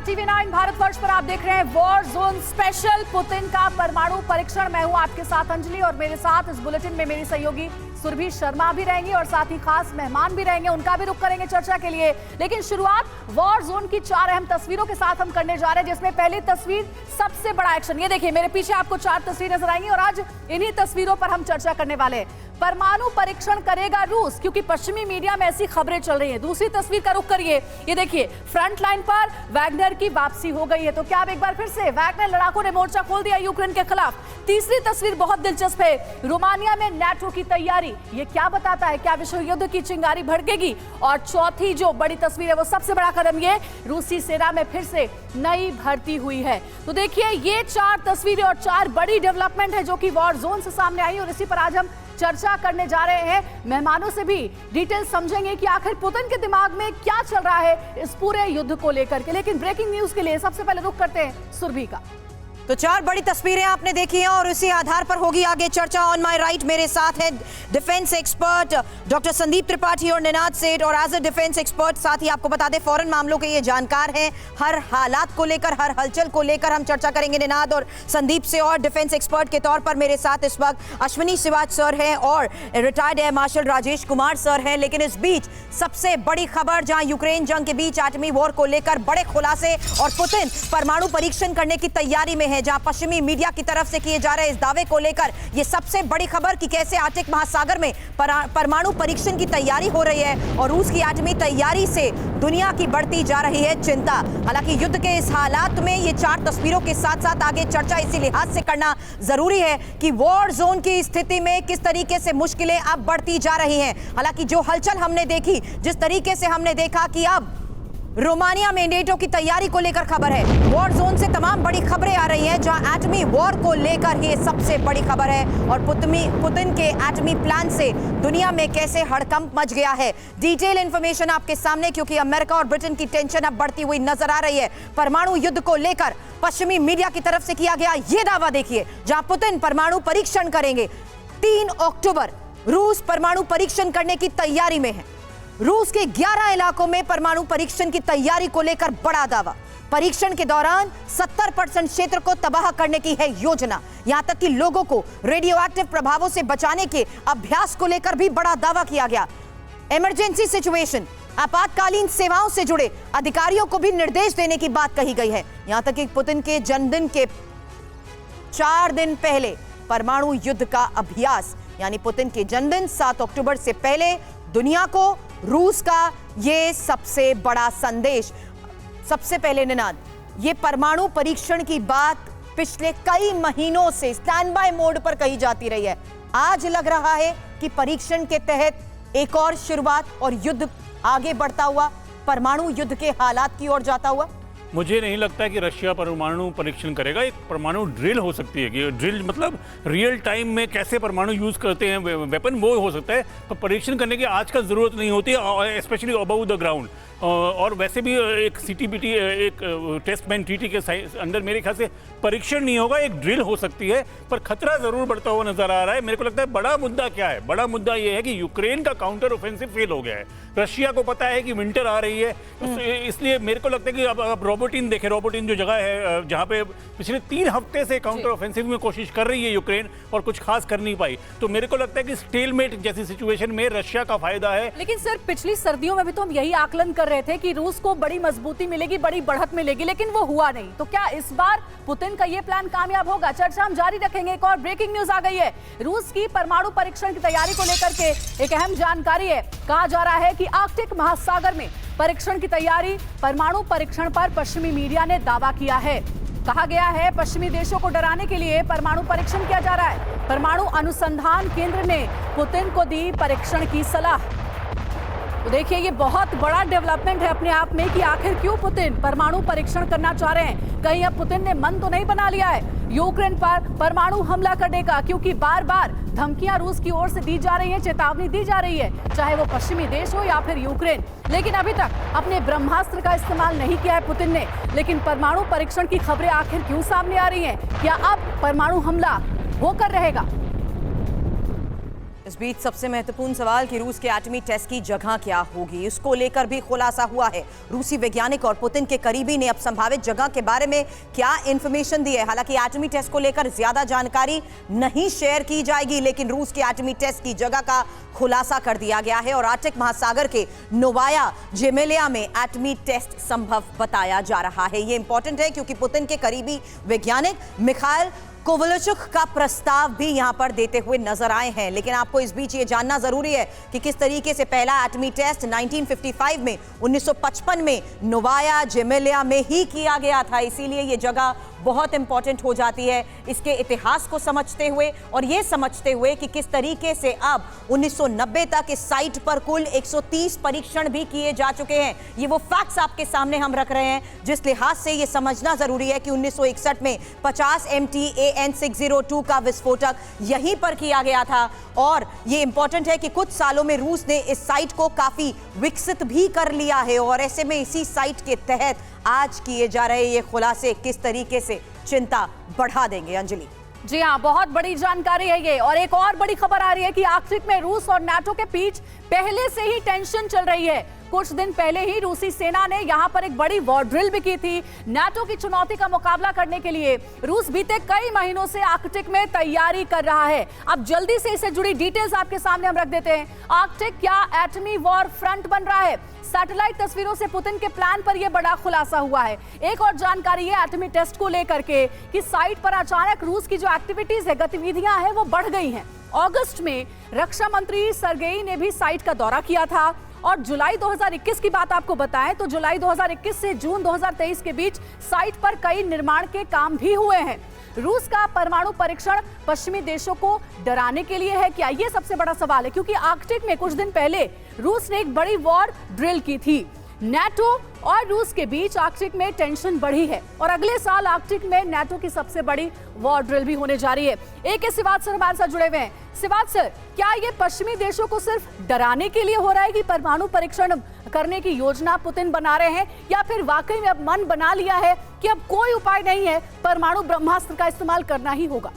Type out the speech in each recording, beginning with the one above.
TV9 Bharatvarsh पर आप देख रहे हैं वॉर जोन स्पेशल, पुतिन का परमाणु परीक्षण। मैं हूं आपके साथ अंजलि और मेरे साथ इस बुलेटिन में मेरी सहयोगी सुरभि शर्मा भी रहेंगी और साथ ही खास मेहमान भी रहेंगे, उनका भी रुख करेंगे चर्चा के लिए। लेकिन शुरुआत वॉर जोन की 4 अहम तस्वीरों के साथ हम करने जा रहे हैं, जिसमें पहली तस्वीर सबसे बड़ा एक्शन। ये देखिए, मेरे पीछे आपको 4 तस्वीरें नजर आएंगी और आज इन्हीं तस्वीरों पर हम चर्चा करने वाले हैं। परमाणु परीक्षण करेगा रूस, क्योंकि पश्चिमी मीडिया में ऐसी खबरें चल रही हैं। दूसरी तस्वीर का रुख करिए, ये देखिए फ्रंट लाइन पर वैगनर की वापसी हो गई है। तो क्या अब एक बार फिर से वैगनर लड़ाकों ने मोर्चा खोल दिया यूक्रेन के खिलाफ? तीसरी तस्वीर बहुत दिलचस्प है, रोमानिया में नाटो की तैयारी। ये क्या बताता है, क्या विश्व युद्ध की चिंगारी भड़केगी? और चौथी जो बड़ी तस्वीर है, वो सबसे बड़ा कदम, ये रूसी सेना में फिर से नई भर्ती हुई है। तो देखिए, ये 4 तस्वीरें और 4 बड़ी डेवलपमेंट है जो कि वॉर जोन से सामने आई और इसी पर आज हम चर्चा करने जा रहे हैं। मेहमानों से भी डिटेल समझेंगे कि आखिर पुतिन के दिमाग में क्या चल रहा है इस पूरे युद्ध को लेकर के। लेकिन ब्रेकिंग न्यूज के लिए सबसे पहले रुख करते हैं सुरभि का। तो 4 बड़ी तस्वीरें आपने देखी हैं और उसी आधार पर होगी आगे चर्चा। ऑन माय राइट मेरे साथ है defence expert doctor Sandeep Tripathi और निनाद सेठ, और एज अ डिफेंस एक्सपर्ट साथ ही आपको बता दें फॉरेन मामलों के ये जानकार हैं। हर हालात को लेकर, हर हलचल को लेकर हम चर्चा करेंगे निनाद और संदीप से। और डिफेंस एक्सपर्ट के तौर पर मेरे साथ इस वक्त अश्विनी शिवाज सर हैं और retired air marshal Rajesh Kumar sir हैं। लेकिन इस बीच सबसे बड़ी खबर, जहां यूक्रेन जंग के बीच एटमी वॉर को लेकर बड़े खुलासे और पुतिन परमाणु परीक्षण करने की तैयारी में है, जहां पश्चिमी मीडिया की तरफ से किए जा रहे इस दावे को लेकर ये सबसे बड़ी खबर कि कैसे आर्कटिक महासागर में परमाणु परीक्षण की तैयारी हो रही है और रूस की एटमी तैयारी से दुनिया की बढ़ती जा रही है चिंता। हालांकि युद्ध के इस हालात में ये 4 तस्वीरों के साथ साथ आगे चर्चा इसी लिहाज से करना जरूरी है कि वॉर जोन की स्थिति में किस तरीके से मुश्किलें अब बढ़ती जा रही हैं। हालांकि जो हलचल हमने देखी, जिस तरीके से हमने देखा कि अब रोमानिया में नेटो की तैयारी को लेकर खबर है, वॉर जोन से तमाम बड़ी खबरें आ रही हैं, जहां एटमी वॉर को लेकर ये सबसे बड़ी खबर है और पुतिन के एटमी प्लान से दुनिया में कैसे हड़कंप मच गया है। डिटेल इंफॉर्मेशन आपके सामने, क्योंकि अमेरिका और ब्रिटेन की टेंशन अब बढ़ती हुई नजर आ रही है। परमाणु युद्ध को लेकर पश्चिमी मीडिया की तरफ से किया गया ये दावा देखिए, जहां पुतिन परमाणु परीक्षण करेंगे। 3 अक्टूबर रूस परमाणु परीक्षण करने की तैयारी में है। रूस के 11 इलाकों में परमाणु परीक्षण की तैयारी को लेकर बड़ा दावा। परीक्षण के दौरान 70% क्षेत्र को तबाह करने की है योजना। यहां तक कि लोगों को रेडियो एक्टिव प्रभावों से बचाने के अभ्यास को लेकर भी बड़ा दावा किया गया। इमरजेंसी सिचुएशन, आपातकालीन सेवाओं से जुड़े अधिकारियों को भी निर्देश देने की बात कही गई है। यहां तक कि पुतिन के जन्मदिन के 4 दिन पहले परमाणु युद्ध का अभ्यास, यानी पुतिन के जन्मदिन 7 अक्टूबर से पहले दुनिया को रूस का ये सबसे बड़ा संदेश। सबसे पहले निनाद, ये परमाणु परीक्षण की बात पिछले कई महीनों से स्टैंड बाय मोड पर कही जाती रही है। आज लग रहा है कि परीक्षण के तहत एक और शुरुआत और युद्ध आगे बढ़ता हुआ, परमाणु युद्ध के हालात की ओर जाता हुआ। मुझे नहीं लगता कि रशिया परमाणु परीक्षण करेगा। एक परमाणु ड्रिल हो सकती है कि ड्रिल मतलब रियल टाइम में कैसे परमाणु यूज़ करते हैं वेपन, वो हो सकता है। पर परीक्षण करने की आजकल ज़रूरत नहीं होती, स्पेशली अबव द ग्राउंड। और वैसे भी एक सीटीबीटी, एक टेस्ट बैन ट्रीटी के अंदर मेरे ख्याल से परीक्षण नहीं होगा, एक ड्रिल हो सकती है। पर खतरा ज़रूर बढ़ता हुआ नजर आ रहा है। मेरे को लगता है बड़ा मुद्दा क्या है, बड़ा मुद्दा ये है कि यूक्रेन का काउंटर ऑफेंसिव फेल हो गया है। रशिया को पता है कि विंटर आ रही है, इसलिए मेरे को लगता है कि अब रोबोटिन देखें, रोबोटिन जो जगह है जहाँ पे पिछले 3 हफ्ते से काउंटर ऑफेंसिव में कोशिश कर रही है यूक्रेन और कुछ खास कर नहीं पाई। तो मेरे को लगता है कि स्टेलमेट जैसी सिचुएशन में रशिया का फायदा है। लेकिन सर, पिछली सर्दियों में भी तो हम यही आकलन कर रहे थे कि रूस को बड़ी मजबूती मिलेगी, बड़ी बढ़त मिलेगी, लेकिन वो हुआ नहीं। तो क्या इस बार पुतिन का ये प्लान कामयाब होगा? चर्चा हम जारी रखेंगे। एक और ब्रेकिंग न्यूज आ गई है, रूस की परमाणु परीक्षण की तैयारी को लेकर के एक अहम जानकारी है। कहा जा रहा है कि आर्कटिक महासागर में परीक्षण की तैयारी, परमाणु परीक्षण पर पश्चिमी मीडिया ने दावा किया है। कहा गया है पश्चिमी देशों को डराने के लिए परमाणु परीक्षण किया जा रहा है। परमाणु अनुसंधान केंद्र ने पुतिन को दी परीक्षण की सलाह। तो देखिए, ये बहुत बड़ा डेवलपमेंट है अपने आप में कि आखिर क्यों पुतिन परमाणु परीक्षण करना चाह रहे हैं। कहीं अब पुतिन ने मन तो नहीं बना लिया है यूक्रेन पर परमाणु हमला करने का, क्योंकि बार बार धमकियां रूस की ओर से दी जा रही है, चेतावनी दी जा रही है, चाहे वो पश्चिमी देश हो या फिर यूक्रेन। लेकिन अभी तक अपने ब्रह्मास्त्र का इस्तेमाल नहीं किया है पुतिन ने। लेकिन परमाणु परीक्षण की खबरें आखिर क्यों सामने आ रही हैं? क्या अब परमाणु हमला होकर रहेगा? इस बीच सबसे महत्वपूर्ण सवाल कि रूस के एटमी टेस्ट की जगह क्या होगी, इसको लेकर भी खुलासा हुआ है। रूसी वैज्ञानिक और पुतिन के करीबी ने अब संभावित जगह के बारे में क्या इंफॉर्मेशन दी है। हालांकि एटमी टेस्ट को लेकर ज्यादा जानकारी नहीं शेयर की जाएगी, लेकिन रूस के एटमी टेस्ट की जगह का खुलासा कर दिया गया है और आर्कटिक महासागर के नोवाया जेमेलिया में एटमी टेस्ट संभव बताया जा रहा है। यह इंपॉर्टेंट है क्योंकि पुतिन के करीबी वैज्ञानिक मिखाइल कोवलचुक का प्रस्ताव भी यहां पर देते हुए नजर आए हैं। लेकिन आपको इस बीच ये जानना जरूरी है कि किस तरीके से पहला एटमी टेस्ट 1955 में 1955 में नोवाया जेमेलिया में ही किया गया था, इसीलिए ये जगह बहुत इंपॉर्टेंट हो जाती है इसके इतिहास को समझते हुए और ये समझते हुए कि किस तरीके से अब 1990 तक इस साइट पर कुल 130 परीक्षण भी किए जा चुके हैं। ये वो फैक्ट्स आपके सामने हम रख रहे हैं जिस लिहाज से ये समझना जरूरी है कि 1961 में 50 MTAN-602 का विस्फोटक यहीं पर किया गया था और ये इंपॉर्टेंट है कि कुछ सालों में रूस ने इस साइट को काफी विकसित भी कर लिया है और ऐसे में इसी साइट के तहत आज किए जा रहे ये खुलासे किस तरीके से चिंता बढ़ा देंगे। अंजलि जी हाँ, बहुत बड़ी जानकारी है ये। और एक और बड़ी खबर आ रही है कि आर्कटिक में रूस और नाटो के बीच पहले से ही टेंशन चल रही है। कुछ दिन पहले ही रूसी सेना ने यहां पर एक बड़ी वॉर ड्रिल भी की थी। नाटो की चुनौती का मुकाबला करने के लिए रूस बीते कई महीनों से आर्कटिक में तैयारी कर रहा है। अब जल्दी से इससे जुड़ी डिटेल्स आपके सामने हम रख देते हैं। आर्कटिक क्या एटमी वॉर फ्रंट बन रहा है? सैटेलाइट तस्वीरों से पुतिन के प्लान पर यह बड़ा खुलासा हुआ है। एक और जानकारी है एटमी टेस्ट को लेकर के कि साइट पर अचानक रूस की जो एक्टिविटीज है, गतिविधियां हैं, वो बढ़ गई हैं। अगस्त में रक्षा मंत्री सर्गेई ने भी साइट का दौरा किया था और जुलाई 2021 की बात आपको बताएं तो जुलाई 2021 से जून 2023 के बीच साइट पर कई निर्माण के काम भी हुए हैं। रूस का परमाणु परीक्षण पश्चिमी देशों को डराने के लिए है क्या? यह सबसे बड़ा सवाल है क्योंकि आर्कटिक में कुछ दिन पहले रूस ने एक बड़ी वॉर ड्रिल की थी। नाटो और रूस के बीच आर्कटिक में टेंशन बढ़ी है और अगले साल आर्कटिक में नाटो की सबसे बड़ी वॉर ड्रिल भी होने जा रही है। एक सिवात सर हमारे साथ जुड़े हुए हैं। सिवात सर, क्या ये पश्चिमी देशों को सिर्फ डराने के लिए हो रहा है कि परमाणु परीक्षण करने की योजना पुतिन बना रहे हैं या फिर वाकई में अब मन बना लिया है कि अब कोई उपाय नहीं है, परमाणु ब्रह्मास्त्र का इस्तेमाल करना ही होगा?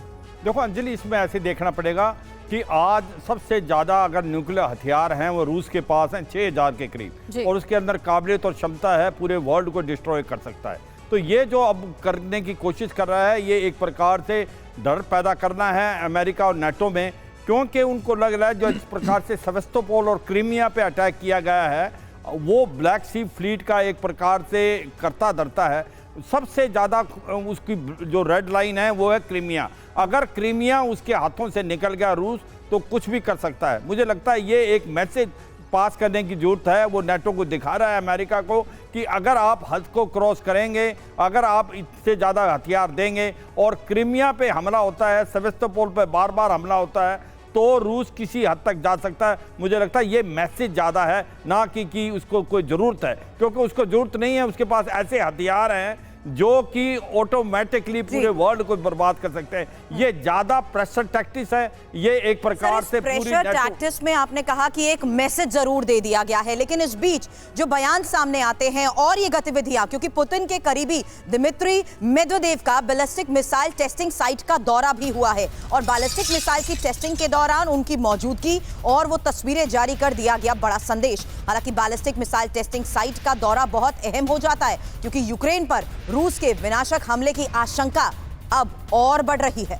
देखो अंजलि, इसमें ऐसे देखना पड़ेगा कि आज सबसे ज़्यादा अगर न्यूक्लियर हथियार हैं वो रूस के पास हैं 6000 के करीब और उसके अंदर काबिलियत और क्षमता है पूरे वर्ल्ड को डिस्ट्रॉय कर सकता है। तो ये जो अब करने की कोशिश कर रहा है ये एक प्रकार से डर पैदा करना है अमेरिका और नाटो में, क्योंकि उनको लग रहा है जो इस प्रकार से सेवास्तोपोल और क्रीमिया पे अटैक किया गया है वो ब्लैक सी फ्लीट का एक प्रकार से करता धरता है। सबसे ज़्यादा उसकी जो रेड लाइन है वो है क्रीमिया। अगर क्रीमिया उसके हाथों से निकल गया रूस तो कुछ भी कर सकता है। मुझे लगता है ये एक मैसेज पास करने की जरूरत है, वो नाटो को दिखा रहा है अमेरिका को कि अगर आप हद को क्रॉस करेंगे, अगर आप इससे ज़्यादा हथियार देंगे और क्रीमिया पे हमला होता है, सेवास्तोपोल पे बार बार हमला होता है तो रूस किसी हद तक जा सकता है। मुझे लगता है ये मैसेज ज़्यादा है ना कि उसको कोई ज़रूरत है, क्योंकि उसको ज़रूरत नहीं है। उसके पास ऐसे हथियार हैं जो कि ऑटोमेटिकली पूरे वर्ल्ड को बर्बाद कर सकते हैं। ये ज्यादा प्रेशर टैक्टिक्स है, ये एक प्रकार से प्रेशर टैक्टिक्स में आपने कहा कि एक मैसेज जरूर दे दिया गया है, लेकिन इस बीच जो बयान सामने आते हैं और ये गतिविधियां, क्योंकि पुतिन के करीबी दिमित्री मेदवेदेव का बैलिस्टिक मिसाइल टेस्टिंग साइट का दौरा भी हुआ है और बैलिस्टिक मिसाइल की टेस्टिंग के दौरान उनकी मौजूदगी और वो तस्वीरें जारी कर दिया गया बड़ा संदेश। हालांकि बैलिस्टिक मिसाइल टेस्टिंग साइट का दौरा बहुत अहम हो जाता है क्योंकि यूक्रेन पर रूस के विनाशक हमले की आशंका अब और बढ़ रही है।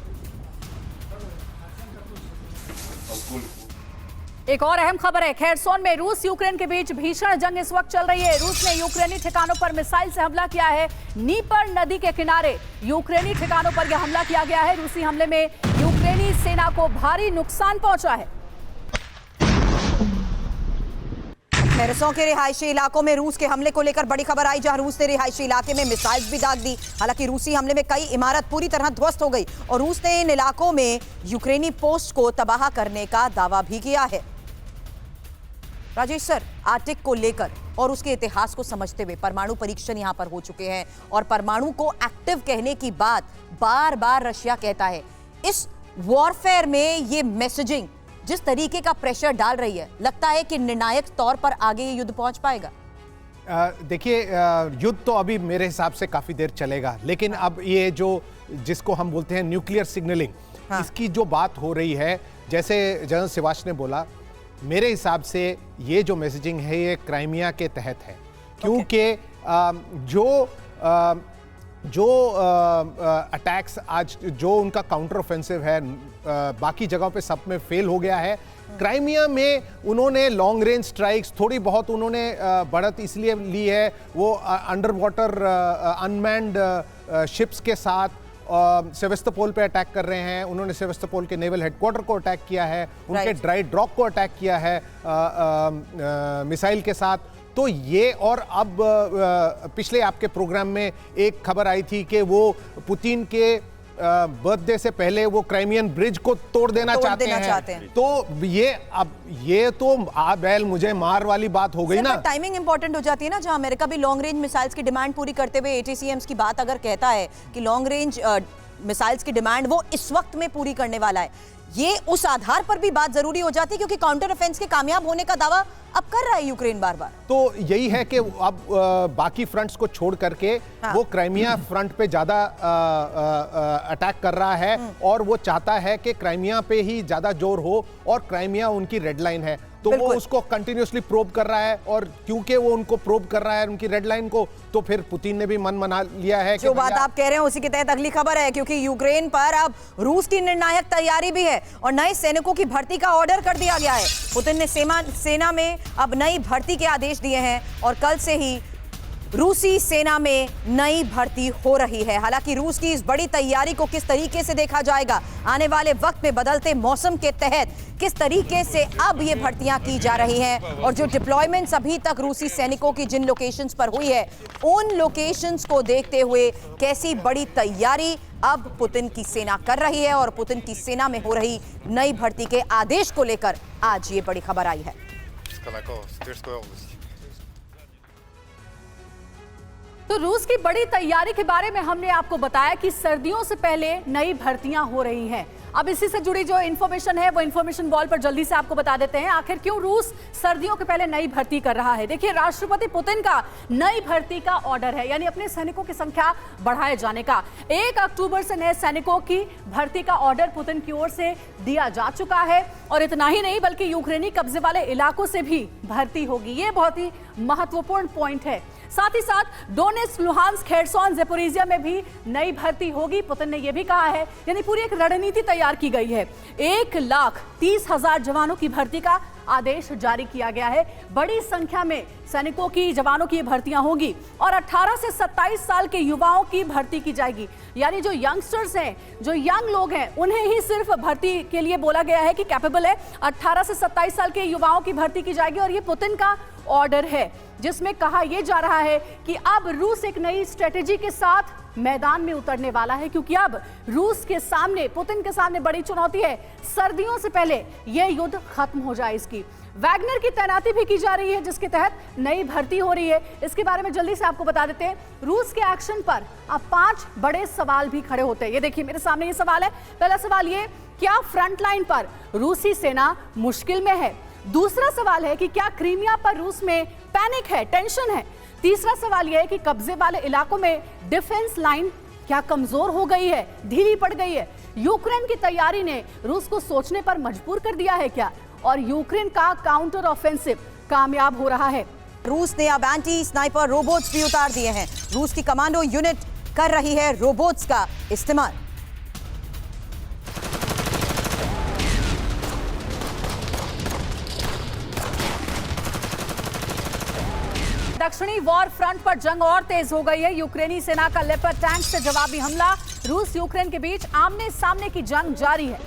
एक और अहम खबर है, खेरसोन में रूस यूक्रेन के बीच भीषण जंग इस वक्त चल रही है। रूस ने यूक्रेनी ठिकानों पर मिसाइल से हमला किया है। नीपर नदी के किनारे यूक्रेनी ठिकानों पर यह हमला किया गया है। रूसी हमले में यूक्रेनी सेना को भारी नुकसान पहुंचा है। खेरसोन के रिहायशी इलाकों में रूस के हमले को लेकर बड़ी खबर आई, जहां रूस ने रिहायशी इलाके में मिसाइल्स भी दाग दी। हालांकि रूसी हमले में कई इमारत पूरी तरह ध्वस्त हो गई और रूस ने इन इलाकों में यूक्रेनी पोस्ट को तबाह करने का दावा भी किया है। राजेश सर, आर्कटिक को लेकर और उसके इतिहास को समझते हुए परमाणु परीक्षण यहां पर हो चुके हैं और परमाणु को एक्टिव कहने की बात बार बार रशिया कहता है। इस वॉरफेयर में ये मैसेजिंग जिस तरीके का प्रेशर डाल रही है, लगता है कि निर्णायक तौर पर आगे ये युद्ध पहुंच पाएगा? देखिए, युद्ध तो अभी मेरे हिसाब से काफी देर चलेगा, लेकिन अब ये जो जिसको हम बोलते हैं न्यूक्लियर सिग्नलिंग, इसकी जो बात हो रही है जैसे जनरल सिवाच ने बोला, मेरे हिसाब से ये जो मैसेजिंग है ये क्राइमिया के तहत है, क्योंकि जो अटैक्स आज जो उनका काउंटर ऑफेंसिव है बाकी जगहों पे सब में फेल हो गया है। क्राइमिया में उन्होंने लॉन्ग रेंज स्ट्राइक्स थोड़ी बहुत उन्होंने बढ़त इसलिए ली है, वो अंडर वाटर अनमैन्ड शिप्स के साथ सेवेस्तोपोल पे अटैक कर रहे हैं। उन्होंने सेवेस्तोपोल के नेवल हेडक्वार्टर को अटैक किया है, उनके ड्राई डॉक को अटैक किया है मिसाइल के साथ। तो ये, और अब पिछले आपके प्रोग्राम में एक खबर आई थी कि वो पुतिन के बर्थडे से पहले वो क्राइमियन ब्रिज को तोड़ देना चाहते हैं। तो ये तो बैल मुझे मार वाली बात हो गई ना। टाइमिंग इंपॉर्टेंट हो जाती है ना, जहां अमेरिका भी लॉन्ग रेंज मिसाइल्स की डिमांड पूरी करते हुए ATCMs की बात अगर कहता है कि लॉन्ग रेंज मिसाइल्स की डिमांड वो इस वक्त में पूरी करने वाला है, ये उस आधार पर भी बात जरूरी हो जाती है, क्योंकि काउंटर ऑफेंस के कामयाब होने का दावा अब कर रहा है यूक्रेन बार बार। तो यही है कि अब बाकी फ्रंट्स को छोड़ करके वो क्राइमिया फ्रंट पे ज्यादा अटैक कर रहा है, और वो चाहता है कि क्राइमिया पे ही ज्यादा जोर हो, और क्राइमिया उनकी रेड लाइन है, तो वो उसको कंटिन्यूअसली प्रोब कर रहा है। और क्योंकि वो उनको प्रोब कर रहा है उनकी रेड लाइन को, तो फिर पुतिन ने भी मन मना लिया है। जो बात आप कह रहे हैं उसी के तहत अगली खबर है, क्योंकि यूक्रेन पर अब रूस की निर्णायक तैयारी भी है और नए सैनिकों की भर्ती का ऑर्डर कर दिया गया है। पुतिन ने सेना में अब नई भर्ती के आदेश दिए हैं और कल से ही रूसी सेना में नई भर्ती हो रही है। हालांकि रूस की इस बड़ी तैयारी को किस तरीके से देखा जाएगा, आने वाले वक्त में बदलते मौसम के तहत किस तरीके से अब ये भर्तियां की जा रही हैं, और जो डिप्लॉयमेंट्स अभी तक रूसी सैनिकों की जिन लोकेशंस पर हुई है, उन लोकेशंस को देखते हुए कैसी बड़ी तैयारी अब पुतिन की सेना कर रही है, और पुतिन की सेना में हो रही नई भर्ती के आदेश को लेकर आज ये बड़ी खबर आई है। तो रूस की बड़ी तैयारी के बारे में हमने आपको बताया कि सर्दियों से पहले नई भर्तियां हो रही हैं। अब इसी से जुड़ी जो इन्फॉर्मेशन है वो इन्फॉर्मेशन वॉल पर जल्दी से आपको बता देते हैं, आखिर क्यों रूस सर्दियों के पहले नई भर्ती कर रहा है। देखिए, राष्ट्रपति पुतिन का नई भर्ती का ऑर्डर है, यानी अपने सैनिकों की संख्या बढ़ाए जाने का। 1 अक्टूबर से नए सैनिकों की भर्ती का ऑर्डर पुतिन की ओर से दिया जा चुका है, और इतना ही नहीं बल्कि यूक्रेनी कब्जे वाले इलाकों से भी भर्ती होगी। ये बहुत ही महत्वपूर्ण पॉइंट है। साथ ही साथ डोनेट्स्क, लुहांस्क, खेरसोन, ज़ेपोरिजिया में भी नई भर्ती होगी। पुतिन ने यह भी कहा है, यानी पूरी एक रणनीति तैयार की गई है। 1,30,000 जवानों की भर्ती का आदेश जारी किया गया है। बड़ी संख्या में सैनिकों की, जवानों की भर्तियां होंगी, और 18 से 27 साल के युवाओं की भर्ती की जाएगी। यानी जो यंगस्टर्स हैं, जो यंग लोग हैं, उन्हें ही सिर्फ भर्ती के लिए बोला गया है कि कैपेबल है। 18 से 27 साल के युवाओं की भर्ती की जाएगी, और ये पुतिन का ऑर्डर है, जिसमें कहा यह जा रहा है कि अब रूस एक नई स्ट्रेटेजी के साथ मैदान में उतरने वाला है, क्योंकि अब रूस के सामने, पुतिन के सामने बड़ी चुनौती है, सर्दियों से पहले यह युद्ध खत्म हो जाए। इसकी वैगनर की तैनाती भी की जा रही है, जिसके तहत नई भर्ती हो रही है। इसके बारे में जल्दी से आपको बता देते हैं। रूस के एक्शन पर अब 5 बड़े सवाल भी खड़े होते हैं। ये देखिए, मेरे सामने ये सवाल है। पहला सवाल ये, क्या फ्रंट लाइन पर रूसी सेना मुश्किल में है? दूसरा सवाल है कि क्या क्रीमिया पर रूस में पैनिक है, टेंशन है? तीसरा सवाल यह है कि कब्जे वाले इलाकों में डिफेंस लाइन क्या कमजोर हो गई है, ढीली पड़ गई है? यूक्रेन की तैयारी ने रूस को सोचने पर मजबूर कर दिया है क्या? और यूक्रेन का काउंटर ऑफेंसिव कामयाब हो रहा है? रूस ने अब एंटी स्नाइपर रोबोट्स भी उतार दिए हैं। रूस की कमांडो यूनिट कर रही है रोबोट्स का इस्तेमाल। दक्षिणी वॉर फ्रंट पर जंग और तेज हो गई है। यूक्रेनी सेना का लेपर्ड टैंक से जवाबी हमला। रूस यूक्रेन के बीच आमने सामने की जंग जारी है।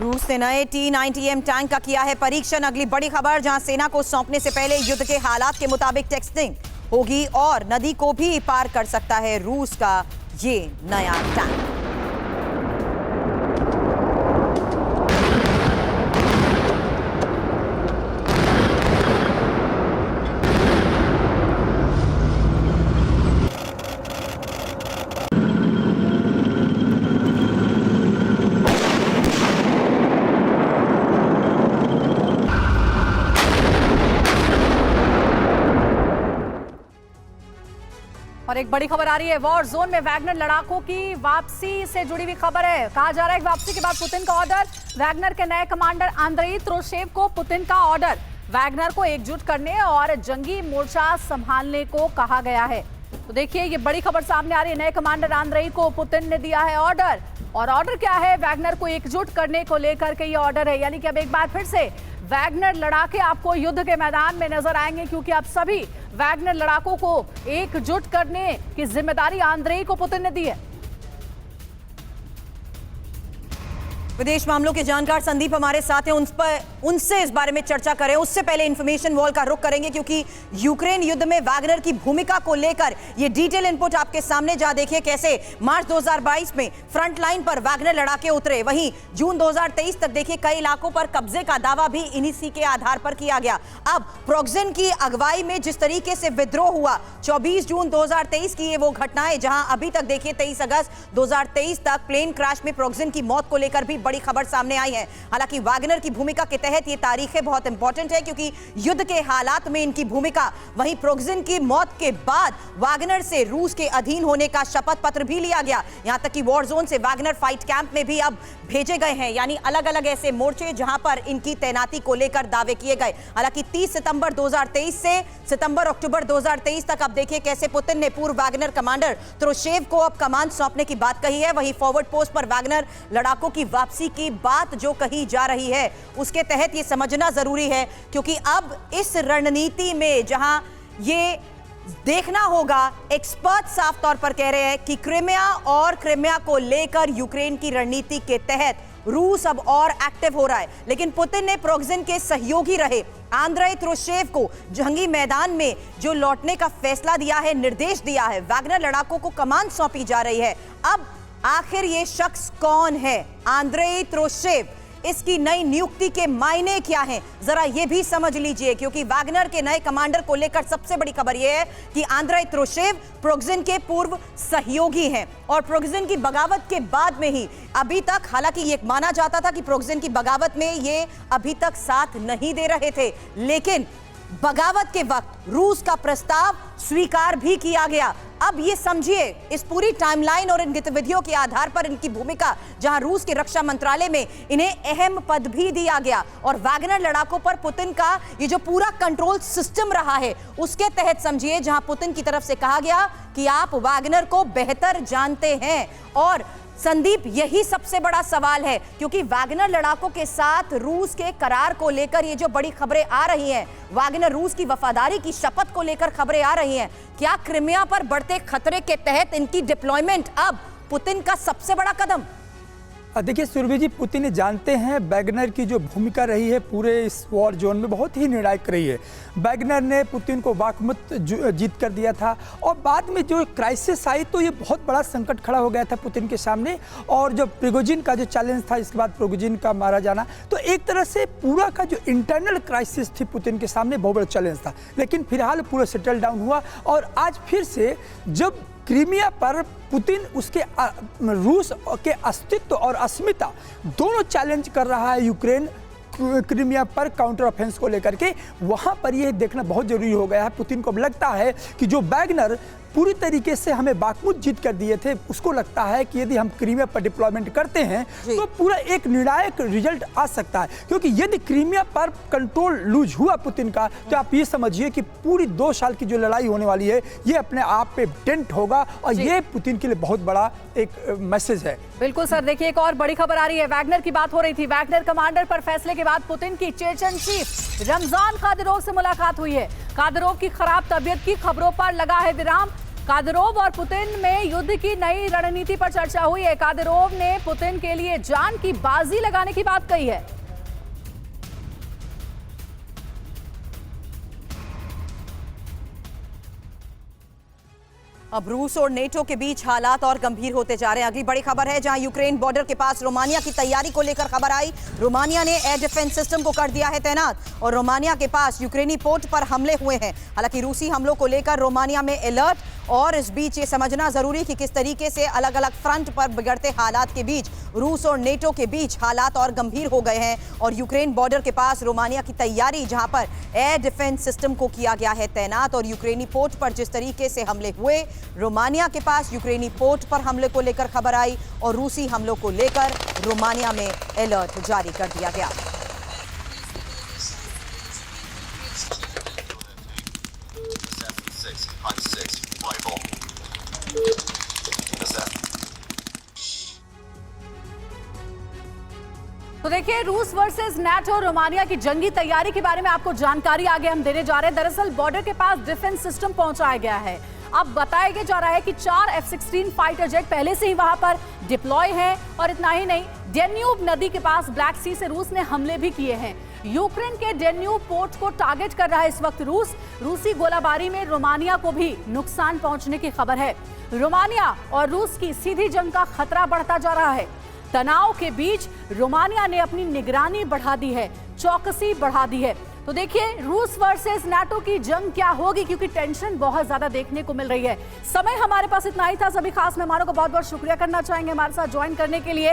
रूस ने नए T-90M टैंक का किया है परीक्षण। अगली बड़ी खबर, जहां सेना को सौंपने से पहले युद्ध के हालात के मुताबिक टेस्टिंग होगी और नदी को भी पार कर सकता है रूस का ये नया टैंक। और एक बड़ी खबर आ रही है, वॉर जोन में वैगनर लड़ाकों की वापसी से जुड़ी हुई खबर है। कहा जा रहा है कि वापसी के बाद पुतिन का ऑर्डर, वैगनर के नए कमांडर आंद्रेई त्रोशेव को पुतिन का ऑर्डर, वैगनर को एकजुट करने और जंगी मोर्चा संभालने को कहा गया है। तो देखिए ये बड़ी खबर सामने आ रही है, नए कमांडर आंद्रेई को पुतिन ने दिया है ऑर्डर, और ऑर्डर क्या है? वैगनर को एकजुट करने को लेकर के ये ऑर्डर है। यानी कि अब एक बार फिर से वैगनर लड़ाके आपको युद्ध के मैदान में नजर आएंगे, क्योंकि अब सभी वैगनर लड़ाकों को एकजुट करने की जिम्मेदारी आंद्रेई को पुतिन ने दी है। विदेश मामलों के जानकार संदीप हमारे साथ हैं, उनसे इस बारे में चर्चा करें। उससे पहले इंफॉर्मेशन वॉल का रुख करेंगे, क्योंकि यूक्रेन युद्ध में वैगनर की भूमिका को लेकर ये डिटेल इनपुट आपके सामने। जा देखिए कैसे मार्च 2022 में फ्रंट लाइन पर वैगनर लड़ाके उतरे, वहीं जून 2023 तक देखिए कई इलाकों पर कब्जे का दावा भी इन्हीं के आधार पर किया गया। अब प्रोगजिन की अगुवाई में जिस तरीके से विद्रोह हुआ, 24 जून 2023 की ये वो घटनाएं जहां अभी तक देखिए 23 अगस्त 2023 तक प्लेन क्रैश में प्रोगजिन की मौत को लेकर भी बड़ी खबर सामने आई है। हालांकि वैगनर की भूमिका के तहत ये तारीखें बहुत इंपॉर्टेंट है, क्योंकि युद्ध के हालात में इनकी भूमिका, वहीं प्रोगजिन की मौत के बाद वैगनर से रूस के अधीन होने का शपथ पत्र भी लिया गया। यहां तक कि वॉर जोन से वैगनर फाइट कैंप में भी अब भेजे गए हैं, यानी अलग अलग ऐसे मोर्चे जहां पर इनकी तैनाती को लेकर दावे किए गए। हालांकि 30 सितंबर 2023 से सितंबर अक्टूबर 2023 तक अब देखिए कैसे पुतिन ने पूर्व वैगनर कमांडर त्रोशेव को अब कमान सौंपने की बात कही है। वहीं फॉरवर्ड पोस्ट पर वैगनर लड़ाकों की वापसी की बात जो कही जा रही है, उसके तहत यह समझना जरूरी है, क्योंकि अब इस रणनीति में जहां ये देखना होगा, एक्सपर्ट साफ तौर पर कह रहे हैं कि क्रिमिया को लेकर यूक्रेन की रणनीति के तहत रूस अब और एक्टिव हो रहा है। लेकिन पुतिन ने प्रोगजिन के सहयोगी रहे आंद्रेई त्रोशेव को जंगी मैदान में जो लौटने का फैसला दिया है, निर्देश दिया है, वैगनर लड़ाकों को कमान सौंपी जा रही है। अब आखिर ये शख्स कौन है आंद्रेई त्रोशेव? इसकी नई नियुक्ति के मायने क्या हैं, जरा ये भी समझ लीजिए, क्योंकि वैगनर के नए कमांडर को लेकर सबसे बड़ी खबर यह है कि आंद्रेई त्रोशेव प्रोगजिन के पूर्व सहयोगी हैं, और प्रोगजिन की बगावत के बाद में ही अभी तक, हालांकि ये माना जाता था कि प्रोगजिन की बगावत में ये अभी तक साथ नहीं दे रहे थे, लेकिन बगावत के वक्त रूस का प्रस्ताव स्वीकार भी किया गया। अब ये समझिए इस पूरी टाइमलाइन और इन गतिविधियों के आधार पर इनकी भूमिका, जहां रूस के रक्षा मंत्रालय में इन्हें अहम पद भी दिया गया, और वैगनर लड़ाकों पर पुतिन का ये जो पूरा कंट्रोल सिस्टम रहा है, उसके तहत समझिए जहां पुतिन की तरफ से कहा गया कि आप वैगनर को बेहतर जानते हैं। और संदीप, यही सबसे बड़ा सवाल है, क्योंकि वैगनर लड़ाकों के साथ रूस के करार को लेकर ये जो बड़ी खबरें आ रही हैं, वैगनर रूस की वफादारी की शपथ को लेकर खबरें आ रही हैं, क्या क्रिमिया पर बढ़ते खतरे के तहत इनकी डिप्लॉयमेंट अब पुतिन का सबसे बड़ा कदम? देखिए सुरभि जी, पुतिन जानते हैं वैगनर की जो भूमिका रही है पूरे इस वॉर जोन में बहुत ही निर्णायक रही है। वैगनर ने पुतिन को बाखमुत जीत कर दिया था, और बाद में जो क्राइसिस आई तो ये बहुत बड़ा संकट खड़ा हो गया था पुतिन के सामने। और जो प्रिगोजिन का जो चैलेंज था, इसके बाद प्रिगोजिन का मारा जाना, तो एक तरह से पूरा का जो इंटरनल क्राइसिस थी पुतिन के सामने बहुत बड़ा चैलेंज था। लेकिन फिलहाल पूरा सेटल डाउन हुआ, और आज फिर से जब क्रीमिया पर पुतिन उसके रूस के अस्तित्व और अस्मिता दोनों चैलेंज कर रहा है यूक्रेन क्रीमिया पर काउंटर ऑफेंस को लेकर के, वहां पर यह देखना बहुत जरूरी हो गया है। पुतिन को अब लगता है कि जो वैगनर पूरी तरीके से हमें बाखमुत जीत कर दिए थे, उसको लगता है कि यदि हम क्रीमिया पर डिप्लॉयमेंट करते हैं तो पूरा एक निर्णायक रिजल्ट आ सकता है। क्योंकि यदि क्रीमिया पर कंट्रोल लूज हुआ पुतिन का, तो आप ये समझिए कि पूरी 2 साल की जो लड़ाई होने वाली है, ये अपने आप पे डेंट होगा, और ये पुतिन के लिए बहुत बड़ा एक मैसेज है। बिल्कुल सर, देखिए एक और बड़ी खबर आ रही है, वैगनर की बात हो रही थी, वैगनर कमांडर पर फैसले के बाद पुतिन की चेचन चीफ रमजान कादिरोव से मुलाकात हुई है। कादिरोव की खराब तबीयत की खबरों पर लगा है विराम। कादिरोव और पुतिन में युद्ध की नई रणनीति पर चर्चा हुई है। कादिरोव ने पुतिन के लिए जान की बाजी लगाने की बात कही है। अब रूस और नेटो के बीच हालात और गंभीर होते जा रहे हैं। अगली बड़ी खबर है, जहां यूक्रेन बॉर्डर के पास रोमानिया की तैयारी को लेकर खबर आई। रोमानिया ने एयर डिफेंस सिस्टम को कर दिया है तैनात, और रोमानिया के पास यूक्रेनी पोर्ट पर हमले हुए हैं। हालांकि रूसी हमलों को लेकर रोमानिया में अलर्ट, और इस बीच ये समझना जरूरी कि किस तरीके से अलग अलग फ्रंट पर बिगड़ते हालात के बीच रूस और नेटो के बीच हालात और गंभीर हो गए हैं। और यूक्रेन बॉर्डर के पास रोमानिया की तैयारी, जहां पर एयर डिफेंस सिस्टम को किया गया है तैनात, और यूक्रेनी पोर्ट पर जिस तरीके से हमले हुए, रोमानिया के पास यूक्रेनी पोर्ट पर हमले को लेकर खबर आई और रूसी हमलों को लेकर रोमानिया में अलर्ट जारी कर दिया गया। तो देखिए, रूस वर्सेस नाटो रोमानिया की जंगी तैयारी के बारे में आपको जानकारी आगे हम देने जा रहे हैं। दरअसल बॉर्डर के पास डिफेंस सिस्टम पहुंचाया गया है। अब बताया जा रहा है कि 4 F-16 फाइटर जेट पहले से ही वहां पर डिप्लॉय हैं और इतना ही नहीं, डेन्यूब नदी के पास ब्लैक सी से रूस ने हमले भी किए हैं। यूक्रेन के डेन्यूब पोर्ट को टारगेट कर रहा है इस वक्त रूस। रूसी गोलाबारी में रोमानिया को भी नुकसान पहुंचने की खबर है। रोमानिया और रूस की सीधी जंग का खतरा बढ़ता जा रहा है। तनाव के बीच रोमानिया ने अपनी निगरानी बढ़ा दी है, चौकसी बढ़ा दी है। तो देखिए, रूस वर्सेस नाटो की जंग क्या होगी, क्योंकि टेंशन बहुत ज्यादा देखने को मिल रही है। समय हमारे पास इतना ही था। सभी खास मेहमानों को बहुत बहुत शुक्रिया करना चाहेंगे हमारे साथ ज्वाइन करने के लिए।